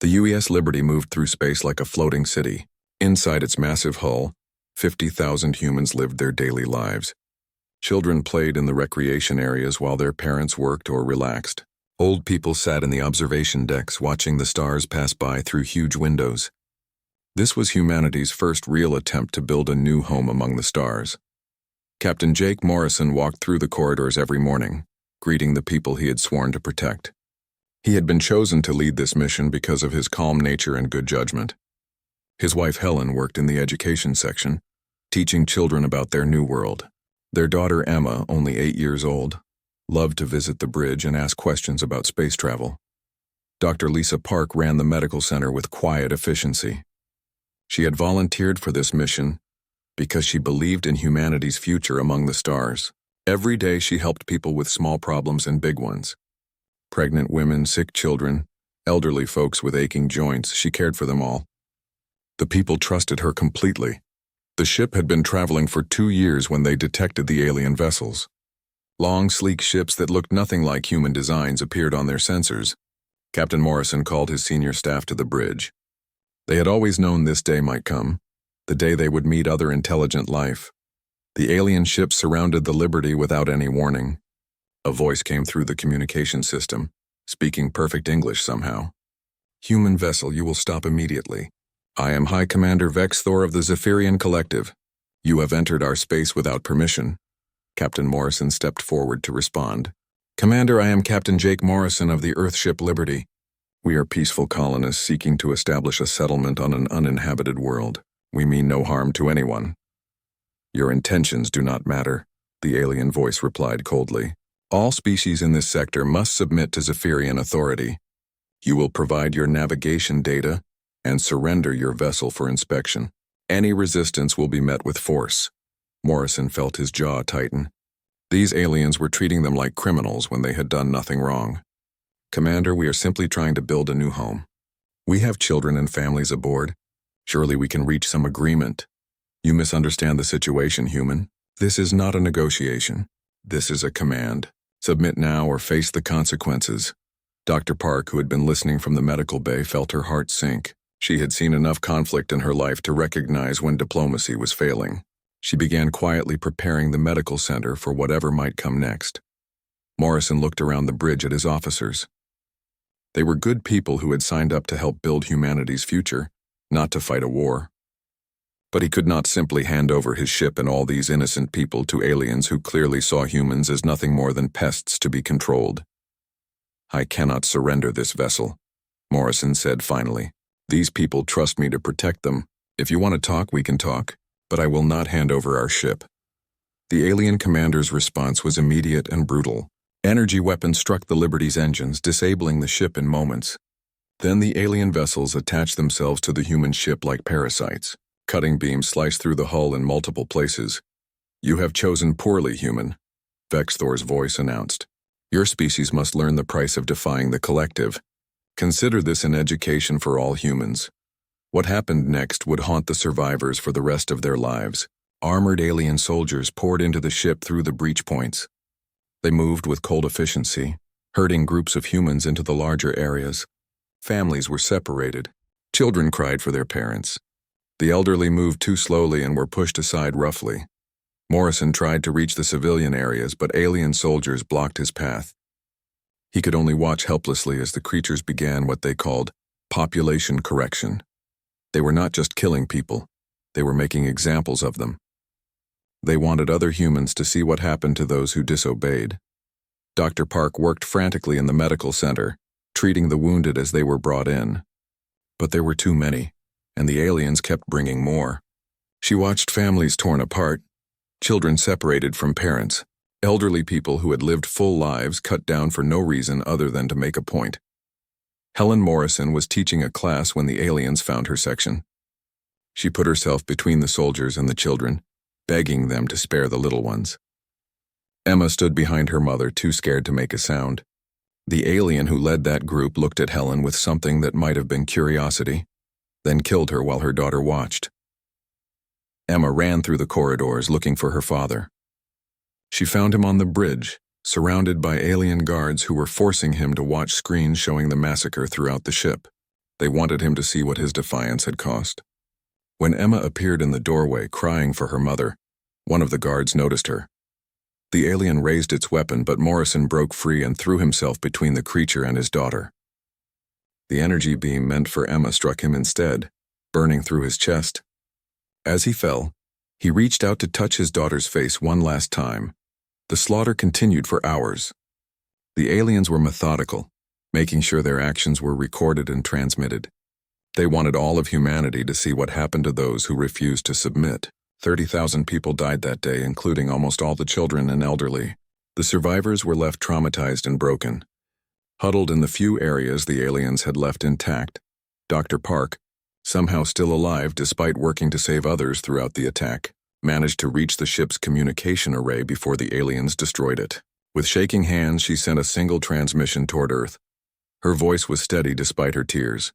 The UES Liberty moved through space like a floating city. Inside its massive hull, 50,000 humans lived their daily lives. Children played in the recreation areas while their parents worked or relaxed. Old people sat in the observation decks watching the stars pass by through huge windows. This was humanity's first real attempt to build a new home among the stars. Captain Jake Morrison walked through the corridors every morning, greeting the people he had sworn to protect. He had been chosen to lead this mission because of his calm nature and good judgment. His wife Helen worked in the education section, teaching children about their new world. Their daughter Emma, only 8 years old, loved to visit the bridge and ask questions about space travel. Dr. Lisa Park ran the medical center with quiet efficiency. She had volunteered for this mission because she believed in humanity's future among the stars. Every day she helped people with small problems and big ones. Pregnant women, sick children, elderly folks with aching joints, she cared for them all. The people trusted her completely. The ship had been traveling for 2 years when they detected the alien vessels. Long, sleek ships that looked nothing like human designs appeared on their sensors. Captain Morrison called his senior staff to the bridge. They had always known this day might come, the day they would meet other intelligent life. The alien ships surrounded the Liberty without any warning. A voice came through the communication system, speaking perfect English somehow. "Human vessel, you will stop immediately. I am High Commander Vex Thor of the Zephyrian Collective. You have entered our space without permission." Captain Morrison stepped forward to respond. "Commander, I am Captain Jake Morrison of the Earthship Liberty. We are peaceful colonists seeking to establish a settlement on an uninhabited world. We mean no harm to anyone." "Your intentions do not matter," the alien voice replied coldly. "All species in this sector must submit to Zephyrian authority. You will provide your navigation data and surrender your vessel for inspection. Any resistance will be met with force." Morrison felt his jaw tighten. These aliens were treating them like criminals when they had done nothing wrong. "Commander, we are simply trying to build a new home. We have children and families aboard. Surely we can reach some agreement." "You misunderstand the situation, human. This is not a negotiation. This is a command. Submit now or face the consequences." Dr. Park, who had been listening from the medical bay, felt her heart sink. She had seen enough conflict in her life to recognize when diplomacy was failing. She began quietly preparing the medical center for whatever might come next. Morrison looked around the bridge at his officers. They were good people who had signed up to help build humanity's future, not to fight a war. But he could not simply hand over his ship and all these innocent people to aliens who clearly saw humans as nothing more than pests to be controlled. "I cannot surrender this vessel," Morrison said finally. "These people trust me to protect them. If you want to talk, we can talk, but I will not hand over our ship." The alien commander's response was immediate and brutal. Energy weapons struck the Liberty's engines, disabling the ship in moments. Then the alien vessels attached themselves to the human ship like parasites. Cutting beams sliced through the hull in multiple places. "You have chosen poorly, human," Vex Thor's voice announced. "Your species must learn the price of defying the collective. Consider this an education for all humans." What happened next would haunt the survivors for the rest of their lives. Armored alien soldiers poured into the ship through the breach points. They moved with cold efficiency, herding groups of humans into the larger areas. Families were separated. Children cried for their parents. The elderly moved too slowly and were pushed aside roughly. Morrison tried to reach the civilian areas, but alien soldiers blocked his path. He could only watch helplessly as the creatures began what they called population correction. They were not just killing people, they were making examples of them. They wanted other humans to see what happened to those who disobeyed. Dr. Park worked frantically in the medical center, treating the wounded as they were brought in. But there were too many, and the aliens kept bringing more. She watched families torn apart, children separated from parents, elderly people who had lived full lives cut down for no reason other than to make a point. Helen Morrison was teaching a class when the aliens found her section. She put herself between the soldiers and the children, begging them to spare the little ones. Emma stood behind her mother, too scared to make a sound. The alien who led that group looked at Helen with something that might have been curiosity, then killed her while her daughter watched. Emma ran through the corridors looking for her father. She found him on the bridge, surrounded by alien guards who were forcing him to watch screens showing the massacre throughout the ship. They wanted him to see what his defiance had cost. When Emma appeared in the doorway crying for her mother, one of the guards noticed her. The alien raised its weapon, but Morrison broke free and threw himself between the creature and his daughter. The energy beam meant for Emma struck him instead, burning through his chest. As he fell, he reached out to touch his daughter's face one last time. The slaughter continued for hours. The aliens were methodical, making sure their actions were recorded and transmitted. They wanted all of humanity to see what happened to those who refused to submit. 30,000 people died that day, including almost all the children and elderly. The survivors were left traumatized and broken. Huddled in the few areas the aliens had left intact, Dr. Park, somehow still alive despite working to save others throughout the attack, managed to reach the ship's communication array before the aliens destroyed it. With shaking hands, she sent a single transmission toward Earth. Her voice was steady despite her tears.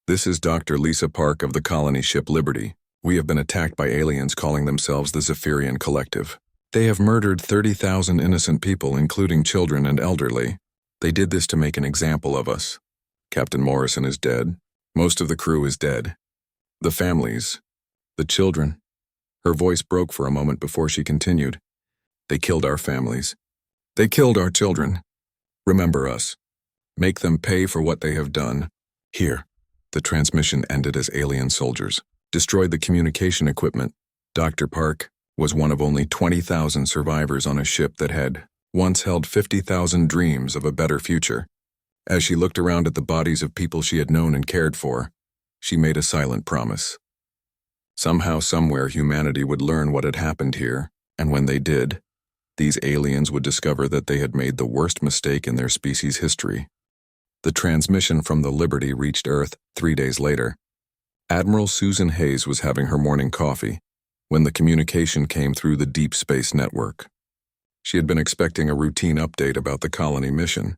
"This is Dr. Lisa Park of the colony ship Liberty. We have been attacked by aliens calling themselves the Zephyrian Collective. They have murdered 30,000 innocent people, including children and elderly. They did this to make an example of us. Captain Morrison is dead. Most of the crew is dead. The families, the children." Her voice broke for a moment before she continued. "They killed our families. They killed our children. Remember us. Make them pay for what they have done. Here." The transmission ended as alien soldiers destroyed the communication equipment. Dr. Park was one of only 20,000 survivors on a ship that had once held 50,000 dreams of a better future. As she looked around at the bodies of people she had known and cared for, she made a silent promise. Somehow, somewhere, humanity would learn what had happened here, and when they did, these aliens would discover that they had made the worst mistake in their species' history. The transmission from the Liberty reached Earth 3 days later. Admiral Susan Hayes was having her morning coffee when the communication came through the Deep Space Network. She had been expecting a routine update about the colony mission.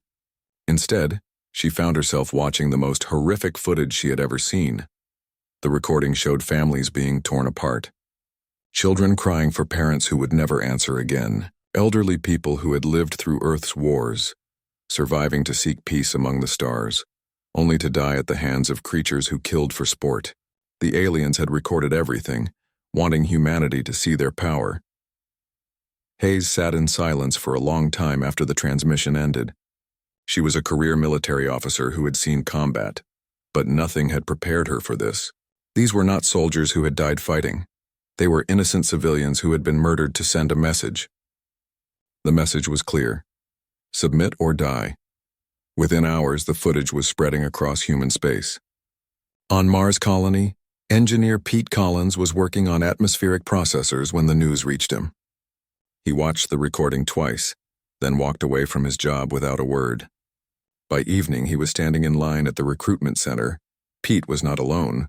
Instead, she found herself watching the most horrific footage she had ever seen. The recording showed families being torn apart, children crying for parents who would never answer again, elderly people who had lived through Earth's wars, surviving to seek peace among the stars, only to die at the hands of creatures who killed for sport. The aliens had recorded everything, wanting humanity to see their power. Hayes sat in silence for a long time after the transmission ended. She was a career military officer who had seen combat, but nothing had prepared her for this. These were not soldiers who had died fighting. They were innocent civilians who had been murdered to send a message. The message was clear: submit or die. Within hours, the footage was spreading across human space. On Mars colony, engineer Pete Collins was working on atmospheric processors when the news reached him. He watched the recording twice, then walked away from his job without a word. By evening, he was standing in line at the recruitment center. Pete was not alone.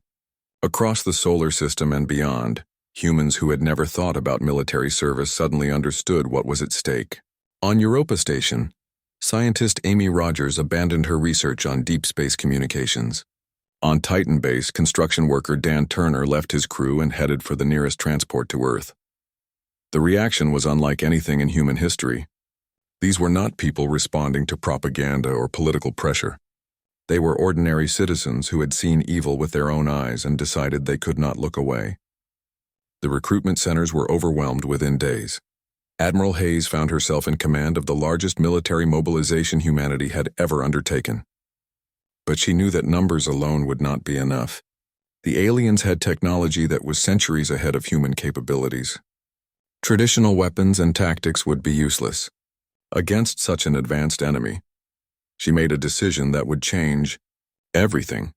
Across the solar system and beyond, humans who had never thought about military service suddenly understood what was at stake. On Europa Station, scientist Amy Rogers abandoned her research on deep space communications. On Titan Base, construction worker Dan Turner left his crew and headed for the nearest transport to Earth. The reaction was unlike anything in human history. These were not people responding to propaganda or political pressure. They were ordinary citizens who had seen evil with their own eyes and decided they could not look away. The recruitment centers were overwhelmed within days. Admiral Hayes found herself in command of the largest military mobilization humanity had ever undertaken. But she knew that numbers alone would not be enough. The aliens had technology that was centuries ahead of human capabilities. Traditional weapons and tactics would be useless against such an advanced enemy. She made a decision that would change everything.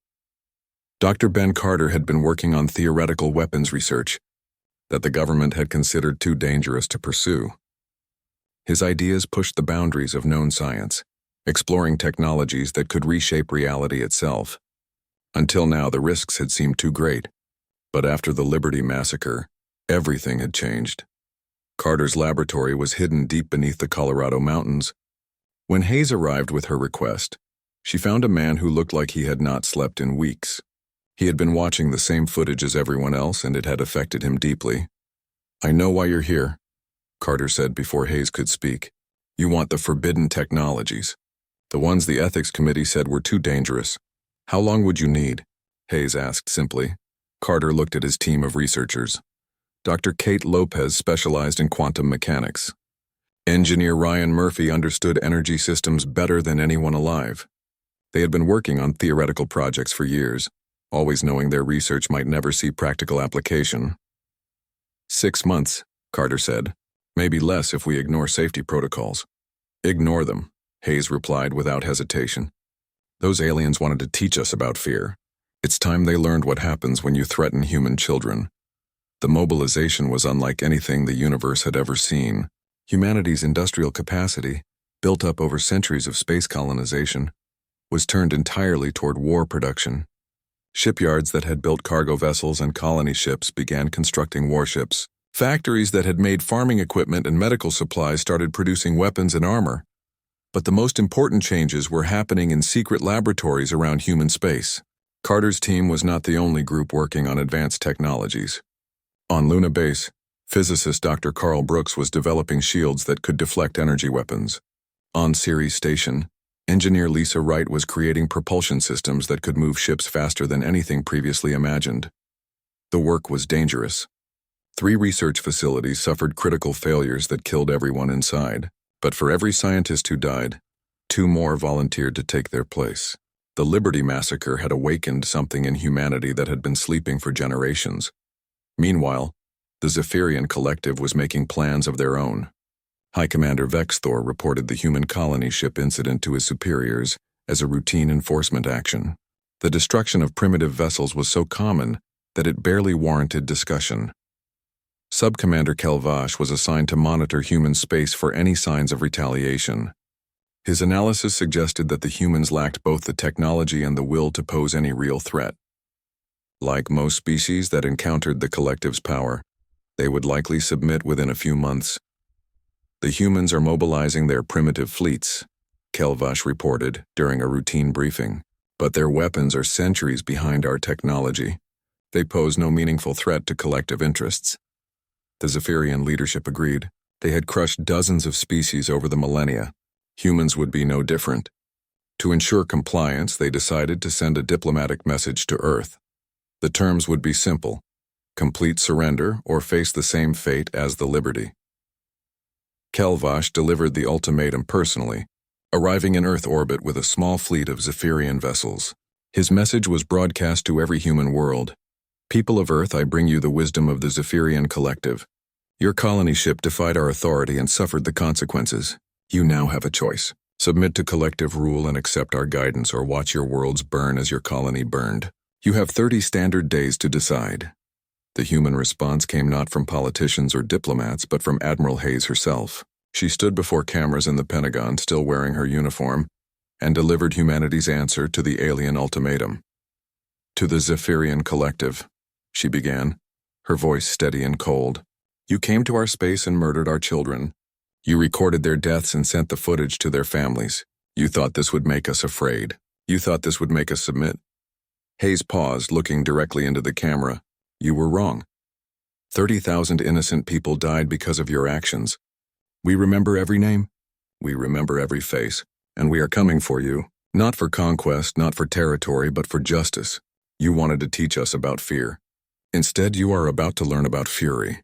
Dr. Ben Carter had been working on theoretical weapons research that the government had considered too dangerous to pursue. His ideas pushed the boundaries of known science, exploring technologies that could reshape reality itself. Until now, the risks had seemed too great. But after the Liberty massacre, everything had changed. Carter's laboratory was hidden deep beneath the Colorado mountains. When Hayes arrived with her request, she found a man who looked like he had not slept in weeks. He had been watching the same footage as everyone else, and it had affected him deeply. "I know why you're here," Carter said before Hayes could speak. "You want the forbidden technologies. The ones the ethics committee said were too dangerous. How long would you need? Hayes asked simply. Carter looked at his team of researchers. Dr. Kate Lopez specialized in quantum mechanics. Engineer Ryan Murphy understood energy systems better than anyone alive. They had been working on theoretical projects for years, always knowing their research might never see practical application. 6 months, Carter said. Maybe less if we ignore safety protocols. Ignore them, Hayes replied without hesitation. Those aliens wanted to teach us about fear. It's time they learned what happens when you threaten human children. The mobilization was unlike anything the universe had ever seen. Humanity's industrial capacity, built up over centuries of space colonization, was turned entirely toward war production. Shipyards that had built cargo vessels and colony ships began constructing warships. Factories that had made farming equipment and medical supplies started producing weapons and armor. But the most important changes were happening in secret laboratories around human space. Carter's team was not the only group working on advanced technologies. On Luna Base, physicist Dr. Carl Brooks was developing shields that could deflect energy weapons. On Ceres Station, engineer Lisa Wright was creating propulsion systems that could move ships faster than anything previously imagined. The work was dangerous. 3 research facilities suffered critical failures that killed everyone inside. But for every scientist who died, 2 more volunteered to take their place. The Liberty Massacre had awakened something in humanity that had been sleeping for generations. Meanwhile, the Zephyrian Collective was making plans of their own. High Commander Vexthor reported the human colony ship incident to his superiors as a routine enforcement action. The destruction of primitive vessels was so common that it barely warranted discussion. Sub-Commander Kelvash was assigned to monitor human space for any signs of retaliation. His analysis suggested that the humans lacked both the technology and the will to pose any real threat. Like most species that encountered the collective's power, they would likely submit within a few months. The humans are mobilizing their primitive fleets, Kelvash reported during a routine briefing, but their weapons are centuries behind our technology. They pose no meaningful threat to collective interests. The Zephyrian leadership agreed. They had crushed dozens of species over the millennia. Humans would be no different. To ensure compliance, they decided to send a diplomatic message to Earth. The terms would be simple: complete surrender or face the same fate as the Liberty. Kelvash delivered the ultimatum personally, arriving in Earth orbit with a small fleet of Zephyrian vessels. His message was broadcast to every human world. People of Earth, I bring you the wisdom of the Zephyrian Collective. Your colony ship defied our authority and suffered the consequences. You now have a choice. Submit to collective rule and accept our guidance, or watch your worlds burn as your colony burned. You have 30 standard days to decide. The human response came not from politicians or diplomats, but from Admiral Hayes herself. She stood before cameras in the Pentagon, still wearing her uniform, and delivered humanity's answer to the alien ultimatum. To the Zephyrian Collective, she began, her voice steady and cold. You came to our space and murdered our children. You recorded their deaths and sent the footage to their families. You thought this would make us afraid. You thought this would make us submit. Hayes paused, looking directly into the camera. You were wrong. 30,000 innocent people died because of your actions. We remember every name. We remember every face. And we are coming for you. Not for conquest, not for territory, but for justice. You wanted to teach us about fear. Instead, you are about to learn about fury.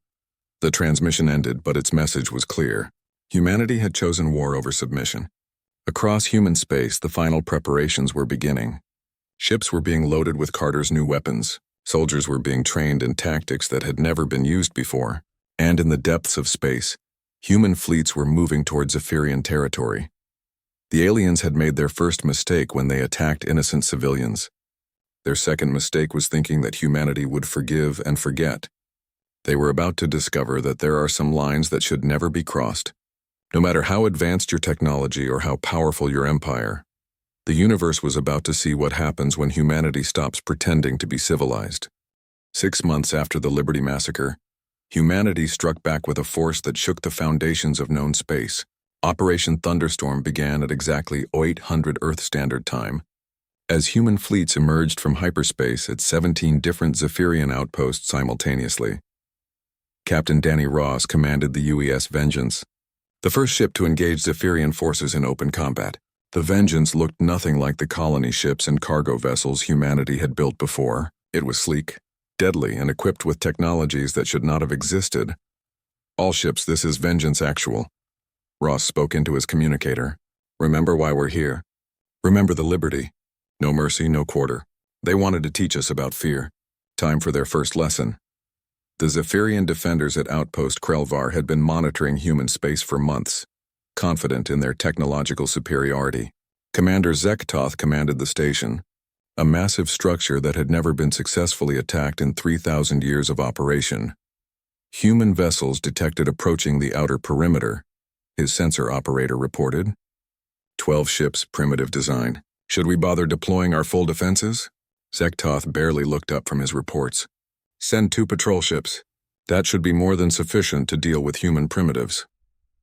The transmission ended, but its message was clear. Humanity had chosen war over submission. Across human space, the final preparations were beginning. Ships were being loaded with Carter's new weapons. Soldiers were being trained in tactics that had never been used before. And in the depths of space, human fleets were moving towards Zephyrian territory. The aliens had made their first mistake when they attacked innocent civilians. Their second mistake was thinking that humanity would forgive and forget. They were about to discover that there are some lines that should never be crossed. No matter how advanced your technology or how powerful your empire, the universe was about to see what happens when humanity stops pretending to be civilized. 6 months after the Liberty Massacre, humanity struck back with a force that shook the foundations of known space. Operation Thunderstorm began at exactly 0800 Earth Standard Time, as human fleets emerged from hyperspace at 17 different Zephyrian outposts simultaneously. Captain Danny Ross commanded the UES Vengeance, the first ship to engage Zephyrian forces in open combat. The Vengeance looked nothing like the colony ships and cargo vessels humanity had built before. It was sleek, deadly, and equipped with technologies that should not have existed. "All ships, this is Vengeance Actual." Ross spoke into his communicator. "Remember why we're here. Remember the Liberty. No mercy, no quarter. They wanted to teach us about fear. Time for their first lesson." The Zephyrian defenders at Outpost Krelvar had been monitoring human space for months, confident in their technological superiority. Commander Zektoth commanded the station, a massive structure that had never been successfully attacked in 3,000 years of operation. Human vessels detected approaching the outer perimeter, his sensor operator reported. 12 ships, primitive design. Should we bother deploying our full defenses? Zektoth barely looked up from his reports. Send 2 patrol ships. That should be more than sufficient to deal with human primitives.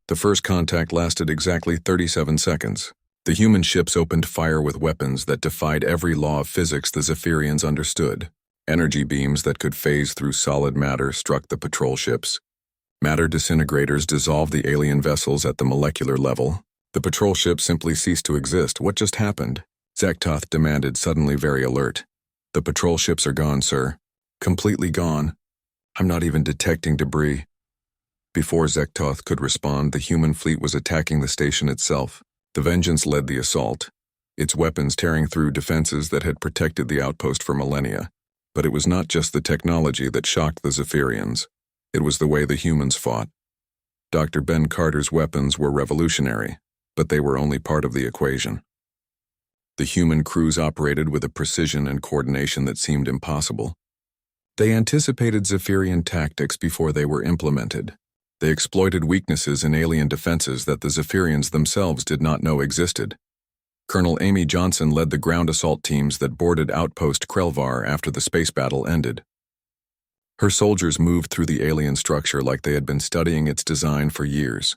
The first contact lasted exactly 37 seconds. The human ships opened fire with weapons that defied every law of physics the Zephyrians understood. Energy beams that could phase through solid matter struck the patrol ships. Matter disintegrators dissolved the alien vessels at the molecular level. The patrol ship simply ceased to exist. What just happened? Zektoth demanded, suddenly very alert. The patrol ships are gone, sir. Completely gone. I'm not even detecting debris. Before Zektoth could respond, the human fleet was attacking the station itself. The Vengeance led the assault, its weapons tearing through defenses that had protected the outpost for millennia. But it was not just the technology that shocked the Zephyrians. It was the way the humans fought. Dr. Ben Carter's weapons were revolutionary, but they were only part of the equation. The human crews operated with a precision and coordination that seemed impossible. They anticipated Zephyrian tactics before they were implemented. They exploited weaknesses in alien defenses that the Zephyrians themselves did not know existed. Colonel Amy Johnson led the ground assault teams that boarded Outpost Krelvar after the space battle ended. Her soldiers moved through the alien structure like they had been studying its design for years.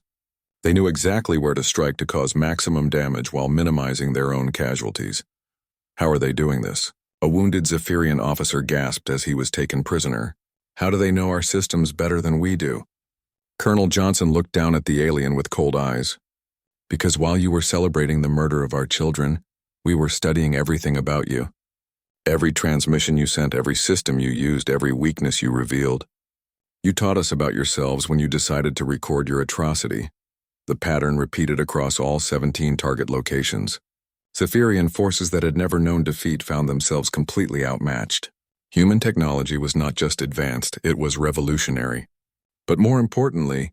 They knew exactly where to strike to cause maximum damage while minimizing their own casualties. How are they doing this? A wounded Zephyrian officer gasped as he was taken prisoner. How do they know our systems better than we do? Colonel Johnson looked down at the alien with cold eyes. Because while you were celebrating the murder of our children, we were studying everything about you. Every transmission you sent, every system you used, every weakness you revealed. You taught us about yourselves when you decided to record your atrocity. The pattern repeated across all 17 target locations. Zephyrian forces that had never known defeat found themselves completely outmatched. Human technology was not just advanced, it was revolutionary. But more importantly,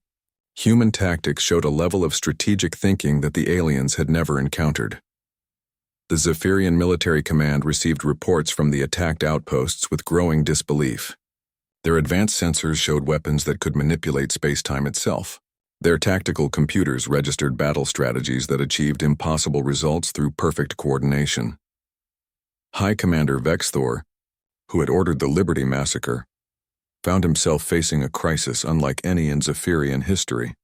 human tactics showed a level of strategic thinking that the aliens had never encountered. The Zephyrian military command received reports from the attacked outposts with growing disbelief. Their advanced sensors showed weapons that could manipulate space-time itself. Their tactical computers registered battle strategies that achieved impossible results through perfect coordination. High Commander Vexthor, who had ordered the Liberty massacre, found himself facing a crisis unlike any in Zephyrian history.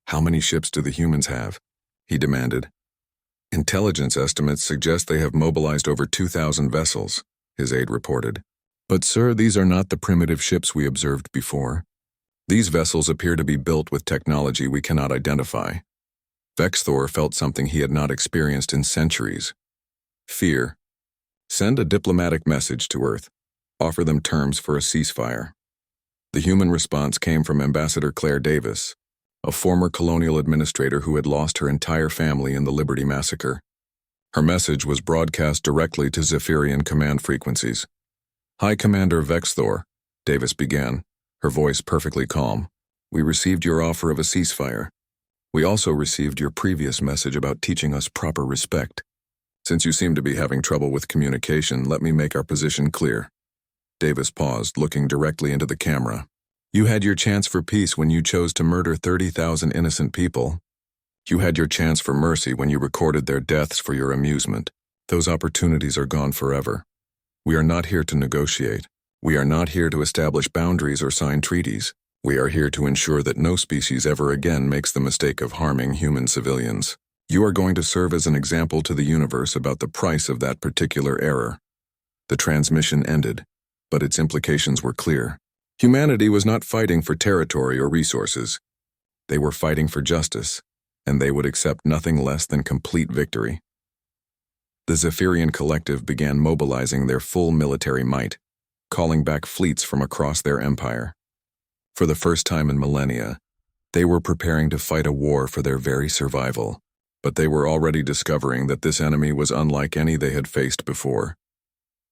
"How many ships do the humans have?" he demanded. "Intelligence estimates suggest they have mobilized over 2,000 vessels," his aide reported. "But sir, these are not the primitive ships we observed before. These vessels appear to be built with technology we cannot identify." Vexthor felt something he had not experienced in centuries. Fear. Send a diplomatic message to Earth. Offer them terms for a ceasefire. The human response came from Ambassador Claire Davis, a former colonial administrator who had lost her entire family in the Liberty massacre. Her message was broadcast directly to Zephyrian command frequencies. "High Commander Vexthor," Davis began, her voice perfectly calm. "We received your offer of a ceasefire. We also received your previous message about teaching us proper respect. Since you seem to be having trouble with communication, let me make our position clear." Davis paused, looking directly into the camera. "You had your chance for peace when you chose to murder 30,000 innocent people. You had your chance for mercy when you recorded their deaths for your amusement. Those opportunities are gone forever. We are not here to negotiate. We are not here to establish boundaries or sign treaties. We are here to ensure that no species ever again makes the mistake of harming human civilians. You are going to serve as an example to the universe about the price of that particular error." The transmission ended, but its implications were clear. Humanity was not fighting for territory or resources. They were fighting for justice. and they would accept nothing less than complete victory. The Zephyrian collective began mobilizing their full military might, calling back fleets from across their empire. For the first time in millennia, they were preparing to fight a war for their very survival, but they were already discovering that this enemy was unlike any they had faced before.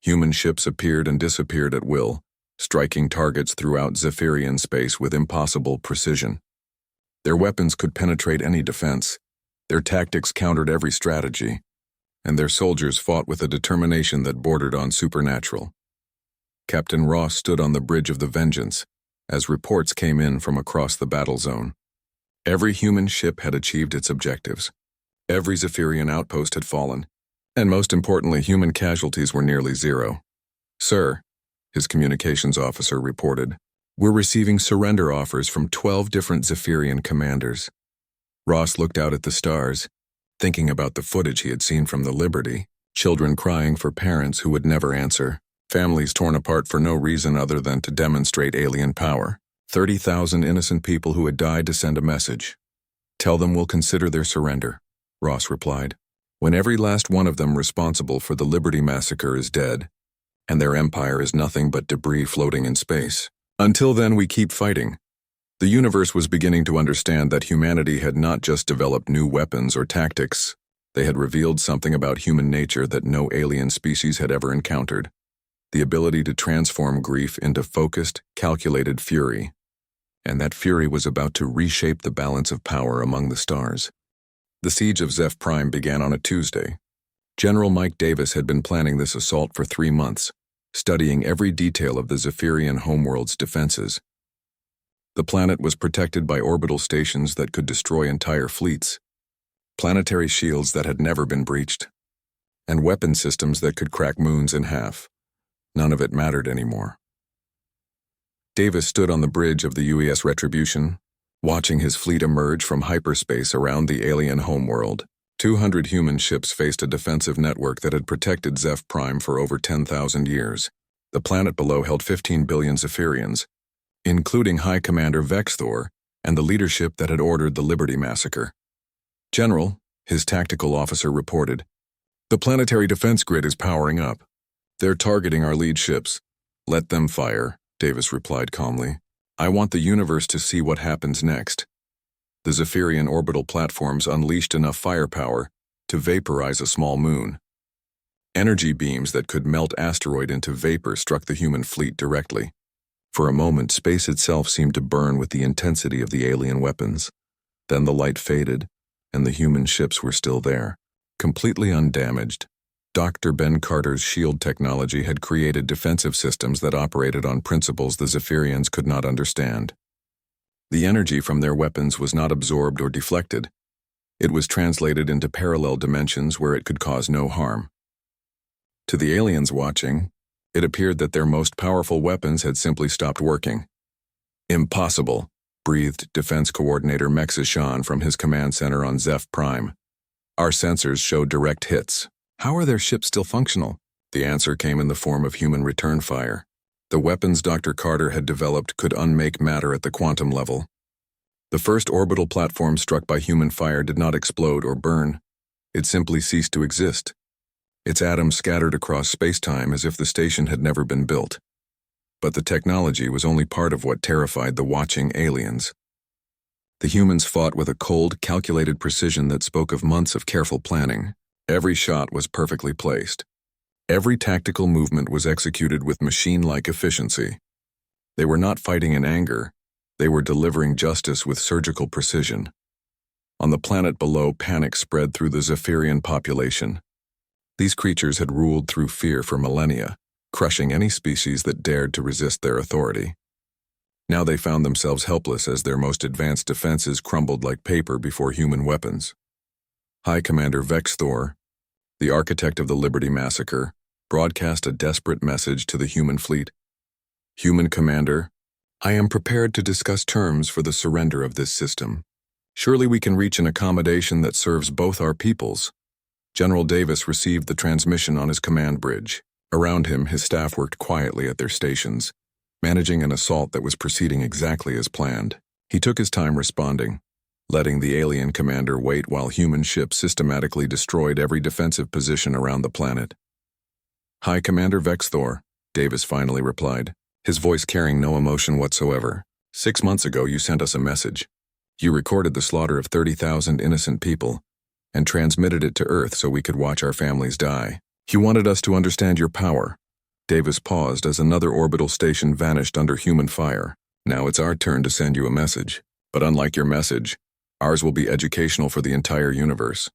Human ships appeared and disappeared at will, striking targets throughout Zephyrian space with impossible precision. Their weapons could penetrate any defense, their tactics countered every strategy, and their soldiers fought with a determination that bordered on supernatural. Captain Ross stood on the bridge of the Vengeance, as reports came in from across the battle zone. Every human ship had achieved its objectives. Every Zephyrian outpost had fallen, and most importantly, human casualties were nearly zero. "Sir," his communications officer reported, "we're receiving surrender offers from 12 different Zephyrian commanders." Ross looked out at the stars, thinking about the footage he had seen from the Liberty, children crying for parents who would never answer, families torn apart for no reason other than to demonstrate alien power, 30,000 innocent people who had died to send a message. "Tell them we'll consider their surrender," Ross replied. "When every last one of them responsible for the Liberty massacre is dead, and their empire is nothing but debris floating in space. Until then, we keep fighting." The universe was beginning to understand that humanity had not just developed new weapons or tactics, they had revealed something about human nature that no alien species had ever encountered: the ability to transform grief into focused, calculated fury. And that fury was about to reshape the balance of power among the stars. The siege of Zeph Prime began on a Tuesday. General Mike Davis had been planning this assault for 3 months, studying every detail of the Zephyrian homeworld's defenses. The planet was protected by orbital stations that could destroy entire fleets, planetary shields that had never been breached, and weapon systems that could crack moons in half. None of it mattered anymore. Davis stood on the bridge of the UES Retribution, watching his fleet emerge from hyperspace around the alien homeworld. 200 human ships faced a defensive network that had protected Zeph Prime for over 10,000 years. The planet below held 15 billion Zephyrians, including High Commander Vexthor and the leadership that had ordered the Liberty massacre. "General," his tactical officer reported, "the planetary defense grid is powering up. They're targeting our lead ships." "Let them fire," Davis replied calmly. "I want the universe to see what happens next." The Zephyrian orbital platforms unleashed enough firepower to vaporize a small moon. Energy beams that could melt asteroid into vapor struck the human fleet directly. For a moment, space itself seemed to burn with the intensity of the alien weapons. Then the light faded, and the human ships were still there, completely undamaged. Dr. Ben Carter's shield technology had created defensive systems that operated on principles the Zephyrians could not understand. The energy from their weapons was not absorbed or deflected. It was translated into parallel dimensions where it could cause no harm. To the aliens watching, it appeared that their most powerful weapons had simply stopped working. "Impossible," breathed Defense Coordinator Mexishan from his command center on Zeph Prime. "Our sensors showed direct hits." "How are their ships still functional?" The answer came in the form of human return fire. The weapons Dr. Carter had developed could unmake matter at the quantum level. The first orbital platform struck by human fire did not explode or burn. It simply ceased to exist. Its atoms scattered across space-time as if the station had never been built. But the technology was only part of what terrified the watching aliens. The humans fought with a cold, calculated precision that spoke of months of careful planning. Every shot was perfectly placed. Every tactical movement was executed with machine-like efficiency. They were not fighting in anger. They were delivering justice with surgical precision. On the planet below, panic spread through the Zephyrian population. These creatures had ruled through fear for millennia, crushing any species that dared to resist their authority. Now they found themselves helpless as their most advanced defenses crumbled like paper before human weapons. High Commander Vexthor, the architect of the Liberty massacre, broadcast a desperate message to the human fleet. "Human Commander, I am prepared to discuss terms for the surrender of this system. Surely we can reach an accommodation that serves both our peoples." General Davis received the transmission on his command bridge. Around him, his staff worked quietly at their stations, managing an assault that was proceeding exactly as planned. He took his time responding, letting the alien commander wait while human ships systematically destroyed every defensive position around the planet. "Hi, Commander Vexthor," Davis finally replied, his voice carrying no emotion whatsoever. "6 months ago you sent us a message. You recorded the slaughter of 30,000 innocent people and transmitted it to Earth so we could watch our families die. You wanted us to understand your power." Davis paused as another orbital station vanished under human fire. "Now it's our turn to send you a message. But unlike your message, ours will be educational for the entire universe."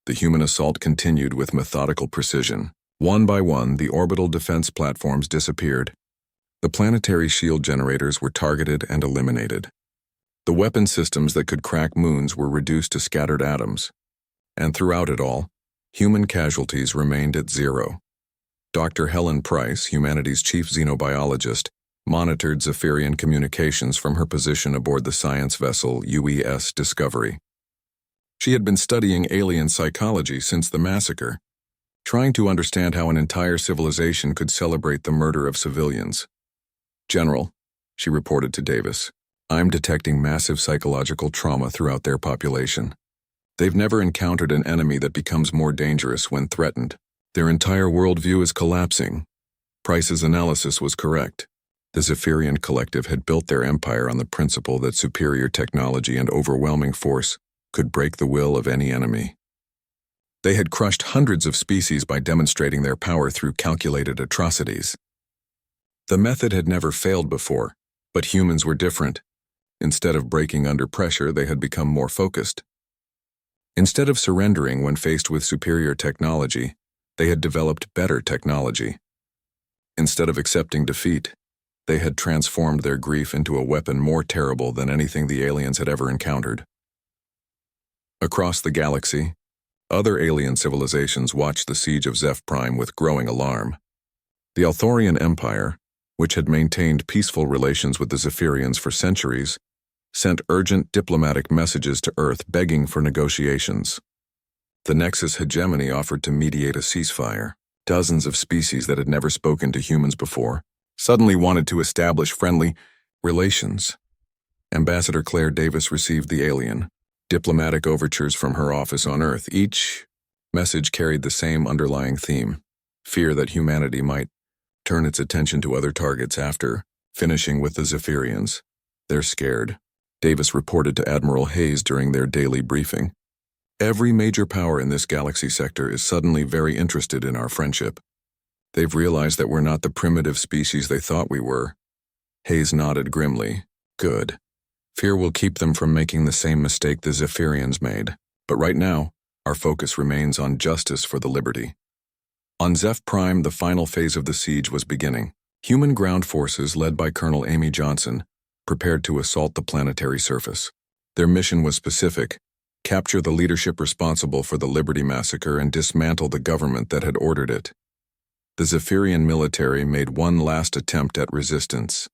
The human assault continued with methodical precision. One by one, the orbital defense platforms disappeared. The planetary shield generators were targeted and eliminated. The weapon systems that could crack moons were reduced to scattered atoms. And throughout it all, human casualties remained at 0. Dr. Helen Price, humanity's chief xenobiologist, monitored Zephyrian communications from her position aboard the science vessel UES Discovery. She had been studying alien psychology since the massacre, trying to understand how an entire civilization could celebrate the murder of civilians. "General," she reported to Davis, "I'm detecting massive psychological trauma throughout their population. They've never encountered an enemy that becomes more dangerous when threatened. Their entire worldview is collapsing." Price's analysis was correct. The Zephyrian collective had built their empire on the principle that superior technology and overwhelming force could break the will of any enemy. They had crushed hundreds of species by demonstrating their power through calculated atrocities. The method had never failed before, but humans were different. Instead of breaking under pressure, they had become more focused. Instead of surrendering when faced with superior technology, they had developed better technology. Instead of accepting defeat, they had transformed their grief into a weapon more terrible than anything the aliens had ever encountered. Across the galaxy, other alien civilizations watched the siege of Zeph Prime with growing alarm. The Althorian Empire, which had maintained peaceful relations with the Zephyrians for centuries, sent urgent diplomatic messages to Earth begging for negotiations. The Nexus hegemony offered to mediate a ceasefire. Dozens of species that had never spoken to humans before suddenly wanted to establish friendly relations. Ambassador Claire Davis received the alien diplomatic overtures from her office on Earth. Each message carried the same underlying theme: fear that humanity might turn its attention to other targets after finishing with the Zephyrians. "They're scared," Davis reported to Admiral Hayes during their daily briefing. "Every major power in this galaxy sector is suddenly very interested in our friendship. They've realized that we're not the primitive species they thought we were." Hayes nodded grimly. "Good. Fear will keep them from making the same mistake the Zephyrians made. But right now, our focus remains on justice for the Liberty." On Zeph Prime, the final phase of the siege was beginning. Human ground forces, led by Colonel Amy Johnson, prepared to assault the planetary surface. Their mission was specific: capture the leadership responsible for the Liberty Massacre and dismantle the government that had ordered it. The Zephyrian military made one last attempt at resistance.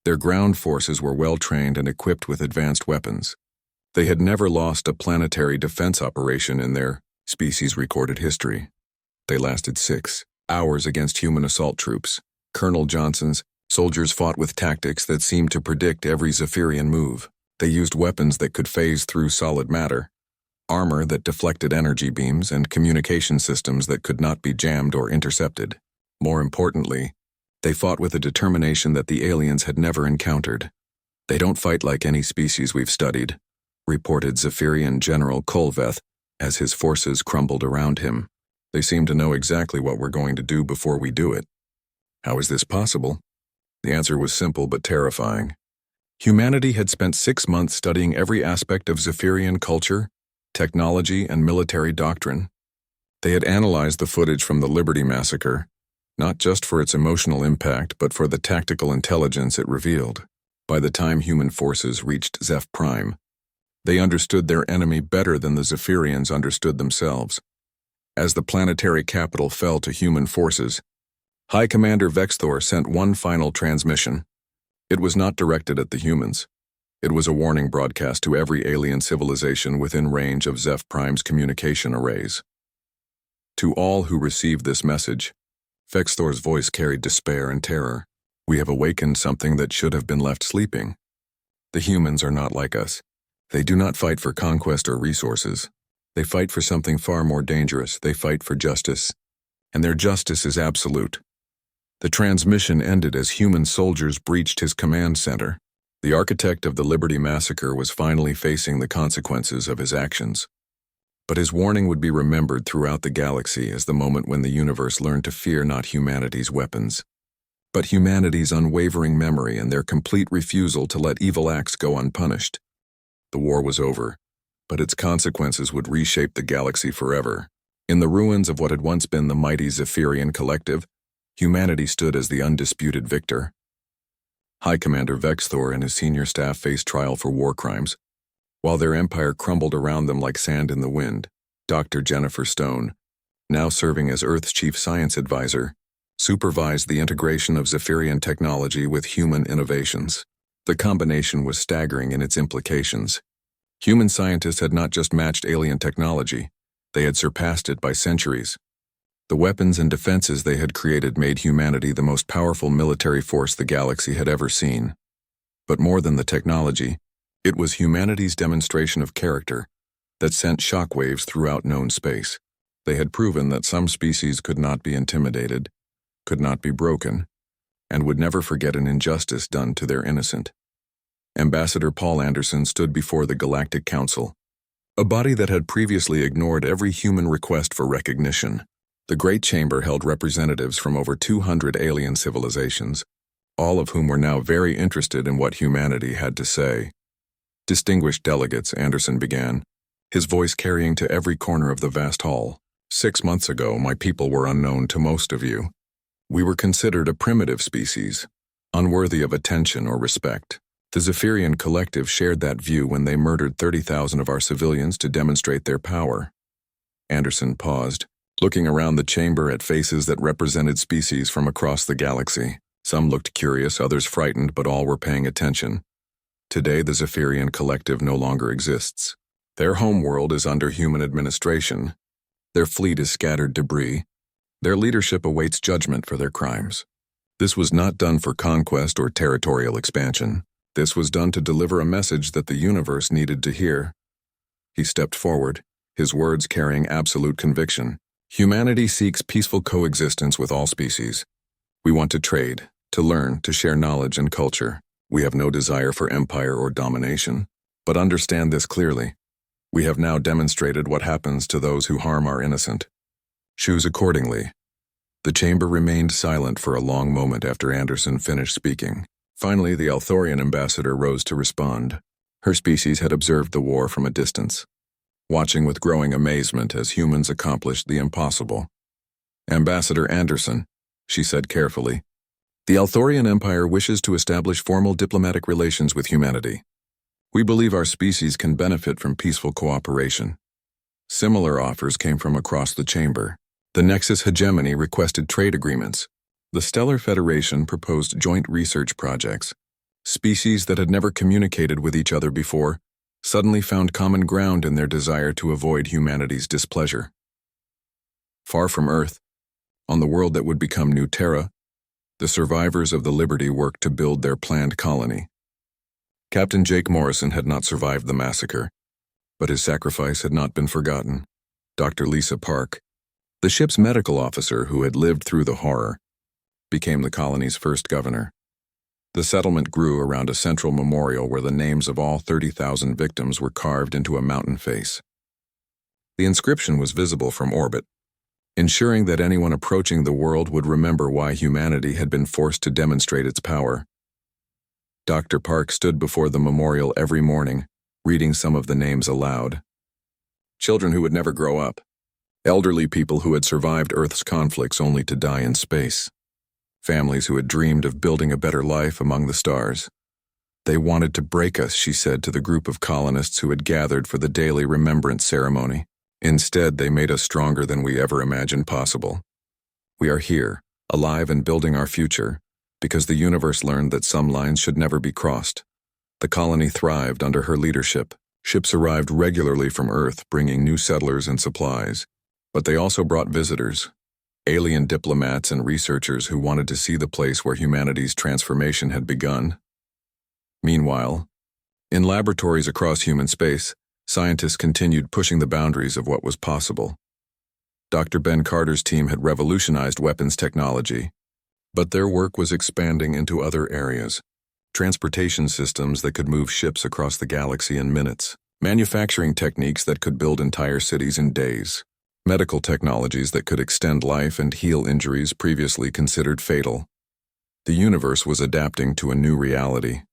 Their ground forces were well-trained and equipped with advanced weapons. They had never lost a planetary defense operation in their species-recorded history. They lasted 6 hours against human assault troops. Colonel Johnson's soldiers fought with tactics that seemed to predict every Zephyrian move. They used weapons that could phase through solid matter, armor that deflected energy beams, and communication systems that could not be jammed or intercepted. More importantly, they fought with a determination that the aliens had never encountered. "They don't fight like any species we've studied," reported Zephyrian General Kolveth as his forces crumbled around him. "They seem to know exactly what we're going to do before we do it." How is this possible? The answer was simple but terrifying. Humanity had spent 6 months studying every aspect of Zephyrian culture, technology, and military doctrine. They had analyzed the footage from the Liberty Massacre, not just for its emotional impact, but for the tactical intelligence it revealed. By the time human forces reached Zeph Prime, they understood their enemy better than the Zephyrians understood themselves. As the planetary capital fell to human forces, High Commander Vexthor sent one final transmission. It was not directed at the humans. It was a warning broadcast to every alien civilization within range of Zeph Prime's communication arrays. To all who received this message, Vexthor's voice carried despair and terror. "We have awakened something that should have been left sleeping. The humans are not like us. They do not fight for conquest or resources. They fight for something far more dangerous. They fight for justice. And their justice is absolute. The transmission ended as human soldiers breached his command center. The architect of the Liberty Massacre was finally facing the consequences of his actions. But his warning would be remembered throughout the galaxy as the moment when the universe learned to fear not humanity's weapons, but humanity's unwavering memory and their complete refusal to let evil acts go unpunished. The war was over, but its consequences would reshape the galaxy forever. In the ruins of what had once been the mighty Zephyrian Collective, humanity stood as the undisputed victor. High Commander Vexthor and his senior staff faced trial for war crimes. While their empire crumbled around them like sand in the wind, Dr. Jennifer Stone, now serving as Earth's chief science advisor, supervised the integration of Zephyrian technology with human innovations. The combination was staggering in its implications. Human scientists had not just matched alien technology, they had surpassed it by centuries. The weapons and defenses they had created made humanity the most powerful military force the galaxy had ever seen. But more than the technology, it was humanity's demonstration of character that sent shockwaves throughout known space. They had proven that some species could not be intimidated, could not be broken, and would never forget an injustice done to their innocent. Ambassador Paul Anderson stood before the Galactic Council, a body that had previously ignored every human request for recognition. The Great Chamber held representatives from over 200 alien civilizations, all of whom were now very interested in what humanity had to say. Distinguished delegates, Anderson began, his voice carrying to every corner of the vast hall. 6 months ago, my people were unknown to most of you. We were considered a primitive species, unworthy of attention or respect. The Zephyrian Collective shared that view when they murdered 30,000 of our civilians to demonstrate their power. Anderson paused, looking around the chamber at faces that represented species from across the galaxy. Some looked curious, others frightened, but all were paying attention. Today, the Zephyrian Collective no longer exists. Their homeworld is under human administration. Their fleet is scattered debris. Their leadership awaits judgment for their crimes. This was not done for conquest or territorial expansion. This was done to deliver a message that the universe needed to hear. He stepped forward, his words carrying absolute conviction. Humanity seeks peaceful coexistence with all species. We want to trade, to learn, to share knowledge and culture. We have no desire for empire or domination. But understand this clearly. We have now demonstrated what happens to those who harm our innocent. Choose accordingly. The chamber remained silent for a long moment after Anderson finished speaking. Finally, the Althorian ambassador rose to respond. Her species had observed the war from a distance, watching with growing amazement as humans accomplished the impossible. Ambassador Anderson, she said carefully, the Althorian Empire wishes to establish formal diplomatic relations with humanity. We believe our species can benefit from peaceful cooperation. Similar offers came from across the chamber. The Nexus Hegemony requested trade agreements. The Stellar Federation proposed joint research projects. Species that had never communicated with each other before suddenly found common ground in their desire to avoid humanity's displeasure. Far from Earth, on the world that would become New Terra, the survivors of the Liberty worked to build their planned colony. Captain Jake Morrison had not survived the massacre, but his sacrifice had not been forgotten. Dr. Lisa Park, the ship's medical officer who had lived through the horror, became the colony's first governor. The settlement grew around a central memorial where the names of all 30,000 victims were carved into a mountain face. The inscription was visible from orbit, ensuring that anyone approaching the world would remember why humanity had been forced to demonstrate its power. Dr. Park stood before the memorial every morning, reading some of the names aloud. Children who would never grow up. Elderly people who had survived Earth's conflicts only to die in space. Families who had dreamed of building a better life among the stars. They wanted to break us, she said to the group of colonists who had gathered for the daily remembrance ceremony. Instead, they made us stronger than we ever imagined possible. We are here, alive and building our future, because the universe learned that some lines should never be crossed. The colony thrived under her leadership. Ships arrived regularly from Earth, bringing new settlers and supplies. But they also brought visitors, alien diplomats and researchers who wanted to see the place where humanity's transformation had begun. Meanwhile, In laboratories across human space, scientists continued pushing the boundaries of what was possible. Dr. Ben Carter's team had revolutionized weapons technology, but their work was expanding into other areas. Transportation systems that could move ships across the galaxy in minutes, manufacturing techniques that could build entire cities in days, medical technologies that could extend life and heal injuries previously considered fatal. The universe was adapting to a new reality.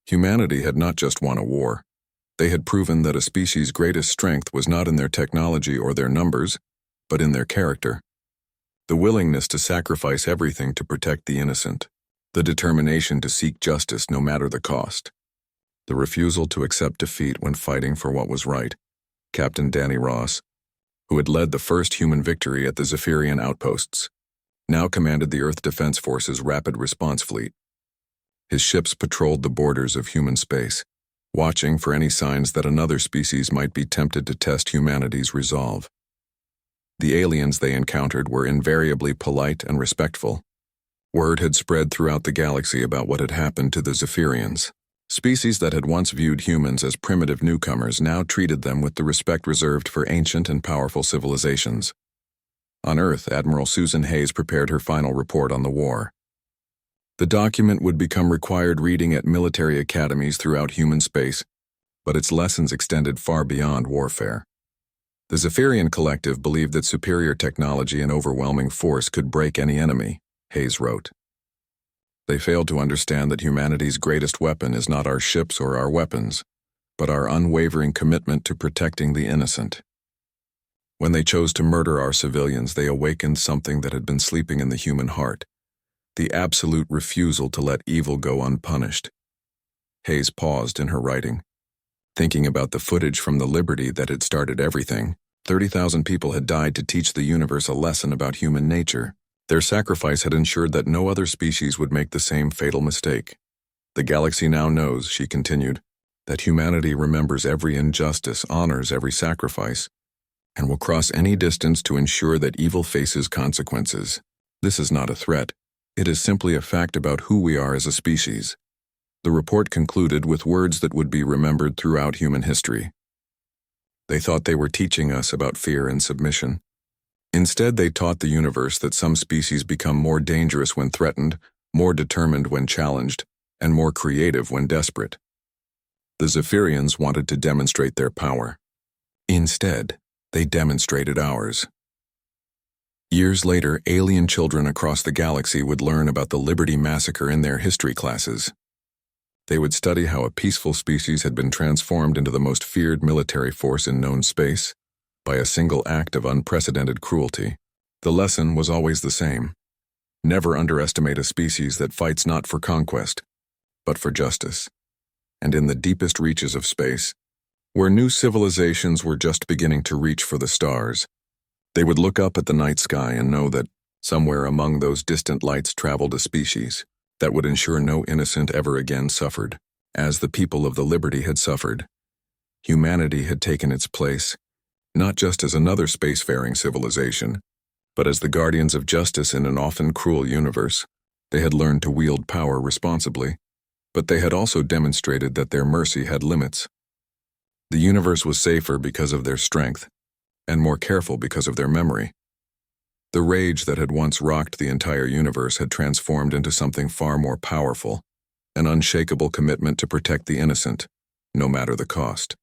Humanity had not just won a war. They had proven that a species' greatest strength was not in their technology or their numbers, but in their character. The willingness to sacrifice everything to protect the innocent. The determination to seek justice no matter the cost. The refusal to accept defeat when fighting for what was right. Captain Danny Ross, who had led the first human victory at the Zephyrian outposts, now commanded the Earth Defense Force's Rapid Response Fleet. His ships patrolled the borders of human space, watching for any signs that another species might be tempted to test humanity's resolve. The aliens they encountered were invariably polite and respectful. Word had spread throughout the galaxy about what had happened to the Zephyrians. Species that had once viewed humans as primitive newcomers now treated them with the respect reserved for ancient and powerful civilizations. On Earth, Admiral Susan Hayes prepared her final report on the war. The document would become required reading at military academies throughout human space, but its lessons extended far beyond warfare. The Zephyrian Collective believed that superior technology and overwhelming force could break any enemy, Hayes wrote. They failed to understand that humanity's greatest weapon is not our ships or our weapons, but our unwavering commitment to protecting the innocent. When they chose to murder our civilians, they awakened something that had been sleeping in the human heart. The absolute refusal to let evil go unpunished. Hayes paused in her writing, thinking about the footage from the Liberty that had started everything. 30,000 people had died to teach the universe a lesson about human nature. Their sacrifice had ensured that no other species would make the same fatal mistake. The galaxy now knows, she continued, that humanity remembers every injustice, honors every sacrifice, and will cross any distance to ensure that evil faces consequences. This is not a threat. It is simply a fact about who we are as a species. The report concluded with words that would be remembered throughout human history. They thought they were teaching us about fear and submission. Instead, they taught the universe that some species become more dangerous when threatened, more determined when challenged, and more creative when desperate. The Zephyrians wanted to demonstrate their power. Instead, they demonstrated ours. Years later, alien children across the galaxy would learn about the Liberty Massacre in their history classes. They would study how a peaceful species had been transformed into the most feared military force in known space by a single act of unprecedented cruelty. The lesson was always the same. Never underestimate a species that fights not for conquest, but for justice. And in the deepest reaches of space, where new civilizations were just beginning to reach for the stars, they would look up at the night sky and know that somewhere among those distant lights traveled a species that would ensure no innocent ever again suffered. As the people of the Liberty had suffered, humanity had taken its place, not just as another spacefaring civilization, but as the guardians of justice in an often cruel universe. They had learned to wield power responsibly, but they had also demonstrated that their mercy had limits. The universe was safer because of their strength, and more careful because of their memory. The rage that had once rocked the entire universe had transformed into something far more powerful, an unshakable commitment to protect the innocent, no matter the cost.